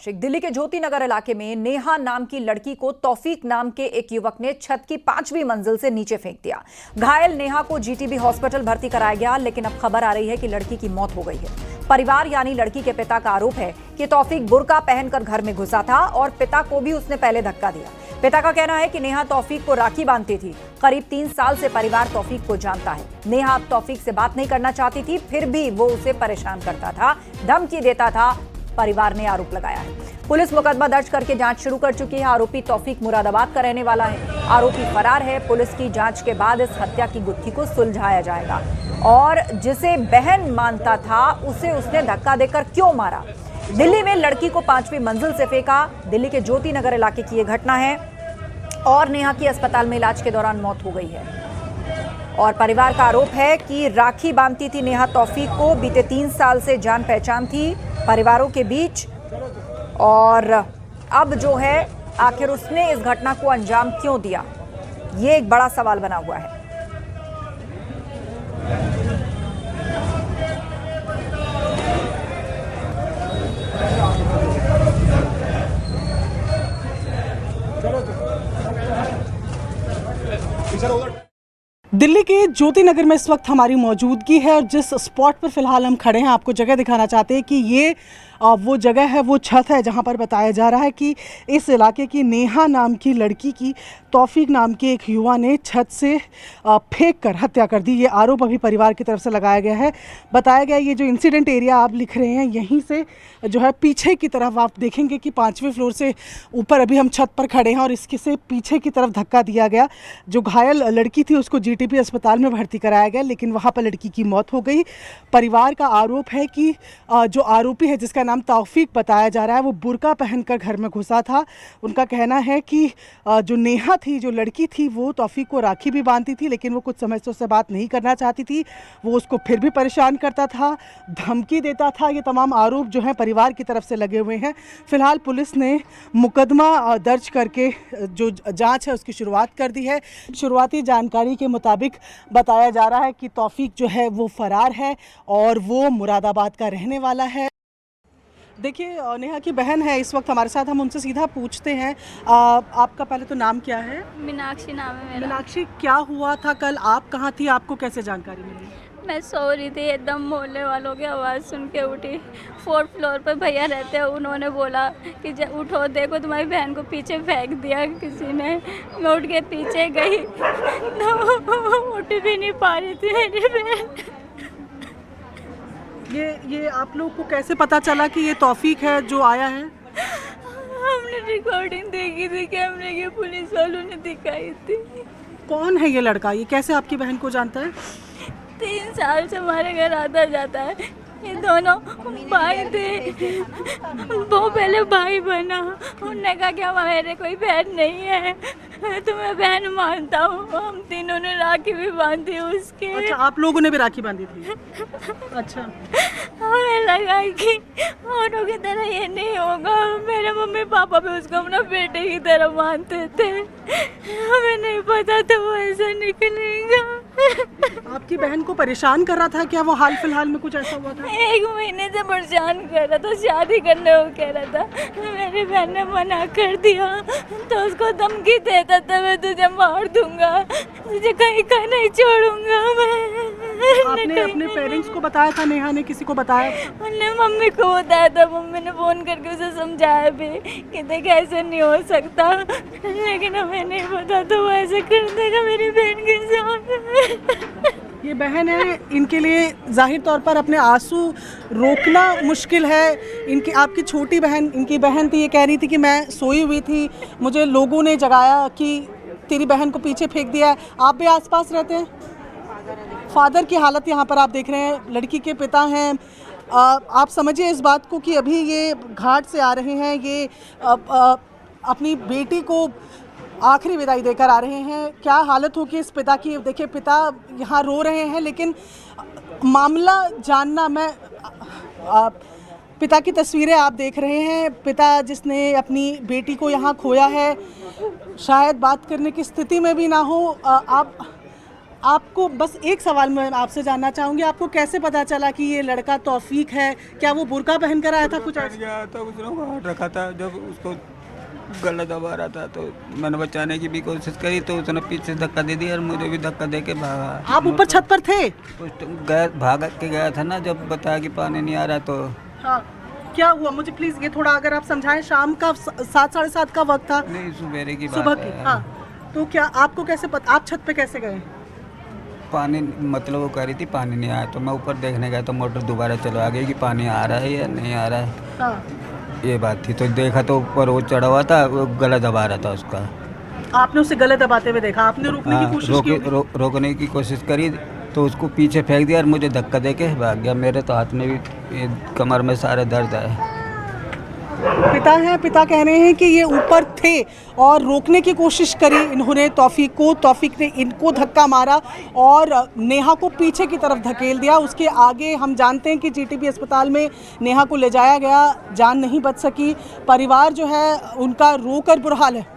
आशिक। दिल्ली के ज्योति नगर इलाके में नेहा नाम की लड़की को तौफीक नाम के एक युवक ने छत की 5वीं मंजिल से नीचे फेंक दिया। घायल नेहा को जीटीबी हॉस्पिटल भर्ती कराया गया, लेकिन अब खबर आ रही है कि लड़की की मौत हो गई है। परिवार यानी लड़की के पिता का आरोप है कि तौफीक बुर्का पहनकर घर में घुसा था और पिता को भी उसने पहले धक्का दिया। पिता का कहना है कि नेहा तौफीक को राखी बांधती थी। करीब 3 साल से परिवार तौफीक को जानता है। नेहा अब तौफीक से बात नहीं करना चाहती थी, फिर भी वो उसे परेशान करता था, धमकी देता था। परिवार ने आरोप लगाया है। पुलिस मुकदमा दर्ज करके जांच शुरू कर चुकी है। आरोपी तौफीक मुरादाबाद का रहने वाला है। आरोपी फरार है। पुलिस की जांच के बाद इस हत्या की गुत्थी को सुलझाया जाएगा। और जिसे बहन मानता था उसे उसने धक्का देकर क्यों मारा? दिल्ली में लड़की को 5वीं मंजिल से फेंका। दिल्ली के ज्योति नगर इलाके की यह घटना है और नेहा की अस्पताल में इलाज के दौरान मौत हो गई है। और परिवार का आरोप है कि राखी बांधती थी नेहा तौफीक को। बीते 3 साल से जान पहचान थी परिवारों के बीच। और अब जो है आखिर उसने इस घटना को अंजाम क्यों दिया, ये एक बड़ा सवाल बना हुआ है। दिल्ली के ज्योति नगर में इस वक्त हमारी मौजूदगी है और जिस स्पॉट पर फिलहाल हम खड़े हैं आपको जगह दिखाना चाहते हैं कि ये वो जगह है, वो छत है जहां पर बताया जा रहा है कि इस इलाके की नेहा नाम की लड़की की तौफीक नाम के एक युवा ने छत से फेंक कर हत्या कर दी। ये आरोप अभी परिवार की तरफ से लगाया गया है। बताया गया ये जो इंसिडेंट एरिया आप लिख रहे हैं, यहीं से जो है पीछे की तरफ आप देखेंगे कि 5वें फ्लोर से ऊपर अभी हम छत पर खड़े हैं और इसके से पीछे की तरफ धक्का दिया गया। जो घायल लड़की थी उसको जीटीबी अस्पताल में भर्ती कराया गया, लेकिन वहाँ पर लड़की की मौत हो गई। परिवार का आरोप है कि जो आरोपी है जिसका नाम तौफीक बताया जा रहा है, वो बुर्का पहनकर घर में घुसा था। उनका कहना है कि जो नेहा थी, जो लड़की थी, वो तौफीक को राखी भी बांधती थी, लेकिन वो कुछ समय से उससे बात नहीं करना चाहती थी। वो उसको फिर भी परेशान करता था, धमकी देता था। ये तमाम आरोप जो हैं परिवार की तरफ से लगे हुए हैं। फिलहाल पुलिस ने मुकदमा दर्ज करके जो जांच है उसकी शुरुआत कर दी है। शुरुआती जानकारी के मुताबिक बताया जा रहा है कि तौफीक जो है वो फरार है और वो मुरादाबाद का रहने वाला है। देखिए, नेहा की बहन है इस वक्त हमारे साथ, हम उनसे सीधा पूछते हैं। आपका पहले तो नाम क्या है? मीनाक्षी नाम है मेरा। मीनाक्षी, क्या हुआ था कल? आप कहाँ थी? आपको कैसे जानकारी मिली? मैं सो रही थी, एकदम मोहल्ले वालों की आवाज़ सुन के उठी। 4th फ्लोर पर भैया रहते हैं, उन्होंने बोला कि उठो, देखो तुम्हारी बहन को पीछे फेंक दिया किसी ने। मैं उठ के पीछे गई तो उठ भी नहीं पा रही थी मेरी बहन। ये आप लोग को कैसे पता चला कि ये तौफीक है जो आया है? हमने रिकॉर्डिंग देखी थी, कैमरे की, पुलिस वालों ने दिखाई थी। कौन है ये लड़का? ये कैसे आपकी बहन को जानता है? 3 साल से हमारे घर आता जाता है। ये दोनों भाई थे। वो पहले भाई बना, उन्होंने कहा कि हमारे कोई बहन नहीं है, तो मैं बहन मानता हूँ। हम तीनों ने राखी भी बांधी उसके। अच्छा, आप लोगों ने भी राखी बांधी थी? अच्छा। हमें लगा कि औरों की तरह ये नहीं होगा। मेरे मम्मी पापा भी उसको अपना बेटे की तरह मानते थे। हमें नहीं पता था वो ऐसा निकलेगा। आपकी बहन को परेशान कर रहा था क्या वो? हाल फिलहाल में कुछ ऐसा हुआ था? 1 महीने से परेशान कर रहा था, शादी करने को कह रहा था। मेरी बहन ने मना कर दिया तो उसको धमकी देता था, मैं तुझे मार दूंगा, तुझे कहीं का नहीं छोड़ूंगा मैं। आपने अपने पेरेंट्स को बताया था? नेहा ने किसी को बताया? उन्होंने मम्मी को बताया था। मम्मी ने फोन करके उसे समझाया भी कि देख ऐसे नहीं हो सकता, लेकिन हमें नहीं पता तो वो ऐसे कर देगा मेरी बहन के साथ। ये बहन है, इनके लिए जाहिर तौर पर अपने आंसू रोकना मुश्किल है। इनकी आपकी छोटी बहन, इनकी बहन थी, ये कह रही थी कि मैं सोई हुई थी, मुझे लोगों ने जगाया कि तेरी बहन को पीछे फेंक दिया है। आप भी आसपास रहते हैं? फादर की हालत यहाँ पर आप देख रहे हैं, लड़की के पिता हैं। आप समझिए इस बात को कि अभी ये घाट से आ रहे हैं, ये अपनी बेटी को आखिरी विदाई देकर आ रहे हैं। क्या हालत होगी इस पिता की? देखिए, पिता यहाँ रो रहे हैं, लेकिन मामला जानना, मैं पिता की तस्वीरें आप देख रहे हैं। पिता जिसने अपनी बेटी को यहाँ खोया है, शायद बात करने की स्थिति में भी ना हो। आपको बस एक सवाल मैं आपसे जानना चाहूंगी, आपको कैसे पता चला कि ये लड़का तौफीक है? क्या वो बुर्का पहन कर आया था? कुछ ऐसा? गया था, उसने वो हाथ रखा था, जब उसको गला दबा रहा था तो मैंने बचाने की भी कोशिश करी तो उसने पीछे से धक्का दे दिया और मुझे भी धक्का दे के भागा। आप ऊपर छत पर थे? उस टाइम गया भाग के गया था ना, जब बताया कि पानी नहीं आ रहा तो हाँ, क्या हुआ मुझे प्लीज ये थोड़ा अगर आप समझाएं। शाम का 7-7:30 का वक्त था, नहीं सुबेरे की सुबह बात की। है। हाँ, तो क्या आपको कैसे पता, आप छत पे कैसे गए? पानी मतलब वो कह रही थी पानी नहीं आया तो मैं ऊपर देखने गया तो मोटर दोबारा चलवा गई कि पानी आ रहा है या नहीं आ रहा है, हाँ, ये बात थी। तो देखा तो ऊपर वो चढ़ा हुआ था, वो गला दबा रहा था उसका। आपने उसे गले दबाते हुए देखा? आपने रोकने की कोशिश की होगी? रोकने की कोशिश करी तो उसको पीछे फेंक दिया और मुझे धक्का दे के भाग गया। मेरे तो हाथ में भी ये कमर में सारे दर्द है। पिता हैं, पिता कह रहे हैं कि ये ऊपर थे और रोकने की कोशिश करी इन्होंने तौफीक को, तौफीक ने इनको धक्का मारा और नेहा को पीछे की तरफ धकेल दिया। उसके आगे हम जानते हैं कि जीटीबी अस्पताल में नेहा को ले जाया गया, जान नहीं बच सकी। परिवार जो है उनका रोकर बुरा हाल है।